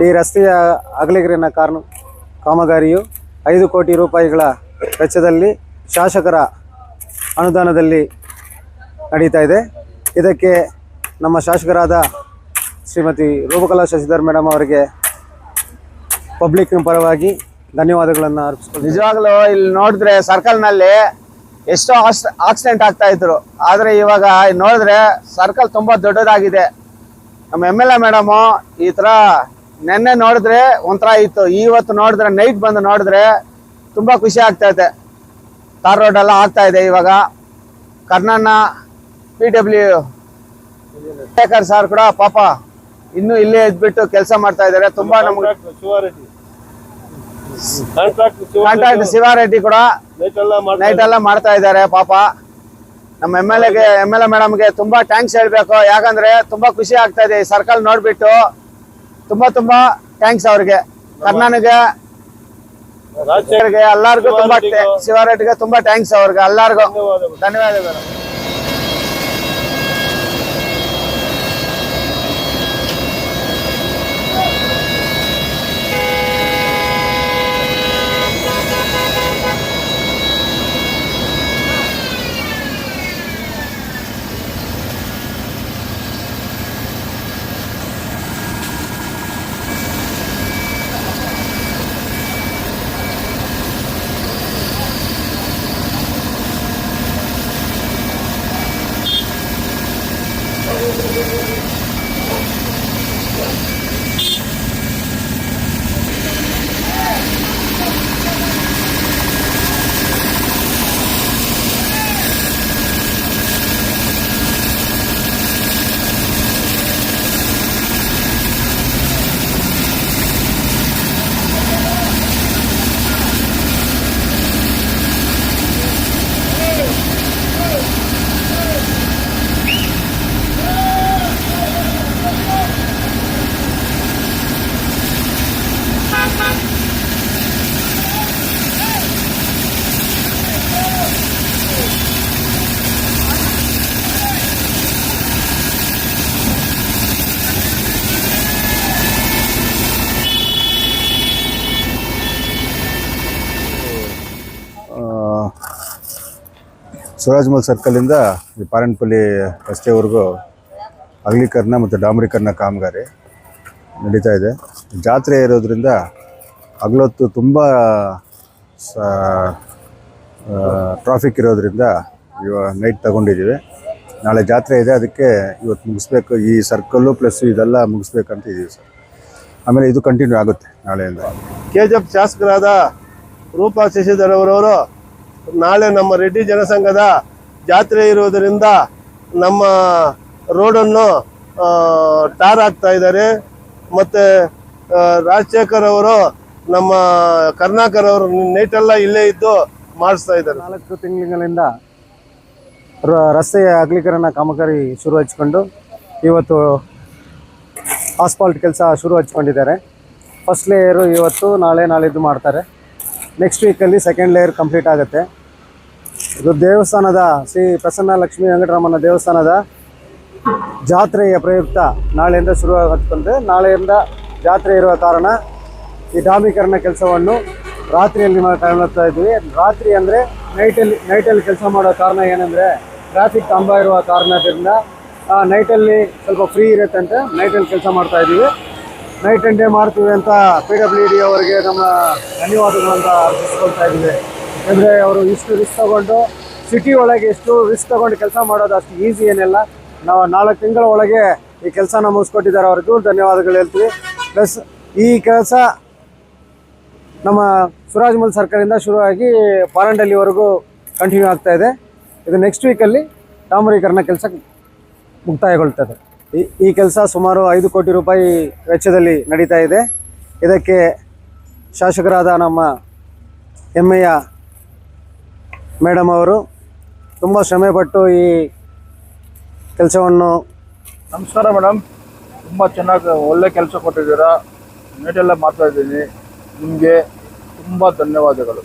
ಈ ರಸ್ತೆಯ ಅಗಲೀಕರಣ ಕಾಮಗಾರಿಯು 5 ಕೋಟಿ ರೂಪಾಯಿಗಳ ವೆಚ್ಚದಲ್ಲಿ ಶಾಸಕರ ಅನುದಾನದಲ್ಲಿ ನಡೀತಾ ಇದೆ. ಇದಕ್ಕೆ ನಮ್ಮ ಶಾಸಕರಾದ ಶ್ರೀಮತಿ ರೂಪಕಲಾ ಶಶಿಧರ್ ಮೇಡಮ್ ಅವರಿಗೆ ಪಬ್ಲಿಕ್ ಪರವಾಗಿ ಧನ್ಯವಾದಗಳನ್ನು ಅರ್ಪಿಸ್ಕೊಂಡು, ನಿಜವಾಗ್ಲೂ ಇಲ್ಲಿ ನೋಡಿದ್ರೆ ಸರ್ಕಲ್ನಲ್ಲಿ ಎಷ್ಟೋ ಆಕ್ಸಿಡೆಂಟ್ ಆಗ್ತಾ ಇದ್ರು. ಆದರೆ ಇವಾಗ ನೋಡಿದ್ರೆ ಸರ್ಕಲ್ ತುಂಬಾ ದೊಡ್ಡದಾಗಿದೆ. ನಮ್ಮ MLA ಮೇಡಮು ಈ ಥರ ನೆನ್ನೆ ನೋಡಿದ್ರೆ ಒಂಥರ ಇತ್ತು, ಇವತ್ತು ನೋಡಿದ್ರೆ ನೈಟ್ ಬಂದು ನೋಡಿದ್ರೆ ತುಂಬಾ ಖುಷಿ ಆಗ್ತೈತೆ. ತಾರ್ ರೋಡ್ ಎಲ್ಲ ಆಗ್ತಾ ಇದೆ. ಇವಾಗ ಕರ್ನಣ್ಣ PW ಶೇಖರ್ ಸರ್ ಕೂಡ ಪಾಪ ಇನ್ನೂ ಇಲ್ಲೇ ಇದ್ಬಿಟ್ಟು ಕೆಲಸ ಮಾಡ್ತಾ ಇದ್ದಾರೆ. ತುಂಬಾ ನಮ್ಗೆ ಕಾಂಟ್ರಾಕ್ಟ್ ಶಿವಾರೆಡ್ಡಿ ಕೂಡ ನೈಟ್ ಎಲ್ಲ ಮಾಡ್ತಾ ಇದ್ದಾರೆ. ಪಾಪ ನಮ್ಮ MLA ಮೇಡಮ್ಗೆ ತುಂಬಾ ಥ್ಯಾಂಕ್ಸ್ ಹೇಳ್ಬೇಕು. ಯಾಕಂದ್ರೆ ತುಂಬಾ ಖುಷಿ ಆಗ್ತಾ ಇದೆ ಈ ಸರ್ಕಲ್ ನೋಡ್ಬಿಟ್ಟು. ತುಂಬಾ ಥ್ಯಾಂಕ್ಸ್ ಅವ್ರಿಗೆ, ಕರ್ನಾಟಕ ಎಲ್ಲಾರ್ಗು ತುಂಬಾ ಶಿವಾರೆಡ್ಡಿಗೆ ತುಂಬಾ ಥ್ಯಾಂಕ್ಸ್ ಅವ್ರಿಗೆ ಎಲ್ಲಾರ್ಗು ಧನ್ಯವಾದಗಳು. ಸ್ವರಾಜ್ಮಲ್ ಸರ್ಕಲಿಂದ ಈ ಪಾರನ್ಪಲ್ಲಿ ರಸ್ತೆವರೆಗೂ ಅಗಲೀಕರಣ ಮತ್ತು ಡಾಂಬರೀಕರಣ ಕಾಮಗಾರಿ ನಡೀತಾ ಇದೆ. ಜಾತ್ರೆ ಇರೋದ್ರಿಂದ ಹಗಲೊತ್ತು ತುಂಬ ಟ್ರಾಫಿಕ್ ಇರೋದ್ರಿಂದ ಇವಾಗ ನೈಟ್ ತಗೊಂಡಿದ್ದೀವಿ. ನಾಳೆ ಜಾತ್ರೆ ಇದೆ, ಅದಕ್ಕೆ ಇವತ್ತು ಮುಗಿಸ್ಬೇಕು. ಈ ಸರ್ಕಲ್ಲು ಪ್ಲಸ್ ಇದೆಲ್ಲ ಮುಗಿಸ್ಬೇಕಂತ ಇದ್ದೀವಿ ಸರ್. ಆಮೇಲೆ ಇದು ಕಂಟಿನ್ಯೂ ಆಗುತ್ತೆ ನಾಳೆಯಿಂದ. KGF ಶಾಸಕರಾದ ರೂಪಾ ಶಶಿಧರ್ ಅವರವರು ನಾಳೆ ನಮ್ಮ ರೆಡ್ಡಿ ಜನಸಂಘದ ಜಾತ್ರೆ ಇರುವುದರಿಂದ ನಮ್ಮ ರೋಡನ್ನು ಟಾರ್ ಹಾಕ್ತಾ ಇದ್ದಾರೆ. ಮತ್ತು ರಾಜಶೇಖರ್ ಅವರು ನಮ್ಮ ಕರ್ನಾಕರ್ ಅವರು ನೈಟೆಲ್ಲ ಇಲ್ಲೇ ಇದ್ದು ಮಾಡಿಸ್ತಾ ಇದ್ದಾರೆ. 4 ತಿಂಗಳಿಂದ ರಸ್ತೆಯ ಅಗಲೀಕರಣ ಕಾಮಗಾರಿ ಶುರು ಹಚ್ಕೊಂಡು ಇವತ್ತು ಆಸ್ಫಾಲ್ಟ್ ಕೆಲಸ ಶುರು ಹಚ್ಕೊಂಡಿದ್ದಾರೆ. ಫಸ್ಟ್ ಲೇಯರು ಇವತ್ತು ನಾಳಿದ್ದು ಮಾಡ್ತಾರೆ. ನೆಕ್ಸ್ಟ್ ವೀಕಲ್ಲಿ ಸೆಕೆಂಡ್ ಲೇಯರ್ ಕಂಪ್ಲೀಟ್ ಆಗುತ್ತೆ. ಇದು ದೇವಸ್ಥಾನದ ಶ್ರೀ ಪ್ರಸನ್ನ ಲಕ್ಷ್ಮೀ ವೆಂಕಟರಮಣ ದೇವಸ್ಥಾನದ ಜಾತ್ರೆಯ ಪ್ರಯುಕ್ತ ನಾಳೆಯಿಂದ ಶುರು ಆಗುತ್ತದೆ. ನಾಳೆಯಿಂದ ಜಾತ್ರೆ ಇರುವ ಕಾರಣ ಈ ಡಾಂಬರೀಕರಣ ಕೆಲಸವನ್ನು ರಾತ್ರಿಯಲ್ಲಿ ಕಾಣ್ತಾ ಇದ್ವಿ. ರಾತ್ರಿ ಅಂದರೆ ನೈಟಲ್ಲಿ ಕೆಲಸ ಮಾಡೋ ಕಾರಣ ಏನಂದರೆ ಟ್ರಾಫಿಕ್ ತುಂಬ ಇರುವ ಕಾರಣದಿಂದ ನೈಟಲ್ಲಿ ಸ್ವಲ್ಪ ಫ್ರೀ ಇರುತ್ತೆ ಅಂತ ನೈಟಲ್ಲಿ ಕೆಲಸ ಮಾಡ್ತಾ ಇದ್ದೀವಿ. ನೈಟ್ ಆ್ಯಂಡ್ ಡೇ ಮಾಡ್ತೀವಿ ಅಂತ PWD ಅವರಿಗೆ ನಮ್ಮ ಧನ್ಯವಾದಗಳಂತ ಅರ್ಪಿಸ್ಕೊಳ್ತಾ ಇದ್ದೀವಿ. ಯಾಕಂದರೆ ಅವರು ಇಷ್ಟು ರಿಸ್ಕ್ ತೊಗೊಂಡು ಸಿಟಿ ಒಳಗೆ ಎಷ್ಟು ರಿಸ್ಕ್ ತೊಗೊಂಡು ಕೆಲಸ ಮಾಡೋದು ಅಷ್ಟು ಈಸಿ ಏನಿಲ್ಲ. ನಾವು 4 ತಿಂಗಳ ಒಳಗೆ ಈ ಕೆಲಸನ ಮುಗಿಸ್ಕೊಟ್ಟಿದ್ದಾರೆ. ಅವ್ರಿಗೂ ಧನ್ಯವಾದಗಳು ಹೇಳ್ತೀವಿ. ಪ್ಲಸ್ ಈ ಕೆಲಸ ನಮ್ಮ ಸ್ವರಾಜ್ಮಲ್ ಸರ್ಕಲಿಂದ ಶುರುವಾಗಿ ಪಾರಂಡಲ್ಲಿವರೆಗೂ ಕಂಟಿನ್ಯೂ ಆಗ್ತಾ ಇದೆ. ಇದು ನೆಕ್ಸ್ಟ್ ವೀಕಲ್ಲಿ ಡಾಂಬರೀಕರಣ ಕೆಲಸ ಮುಕ್ತಾಯಗೊಳ್ತದೆ. ಈ ಕೆಲಸ ಸುಮಾರು 5 ಕೋಟಿ ರೂಪಾಯಿ ವೆಚ್ಚದಲ್ಲಿ ನಡೀತಾ ಇದೆ. ಇದಕ್ಕೆ ಶಾಸಕರಾದ ನಮ್ಮ ಹೆಮ್ಮೆಯ ಮೇಡಮ್ ಅವರು ತುಂಬ ಶ್ರಮೆಪಟ್ಟು ಈ ಕೆಲಸವನ್ನು. ನಮಸ್ಕಾರ ಮೇಡಮ್, ತುಂಬ ಚೆನ್ನಾಗಿ ಒಳ್ಳೆ ಕೆಲಸ ಕೊಟ್ಟಿದ್ದೀರಾ. ನೀಟೆಲ್ಲ ಮಾಡ್ತಾಯಿದ್ದೀನಿ. ನಿಮಗೆ ತುಂಬ ಧನ್ಯವಾದಗಳು.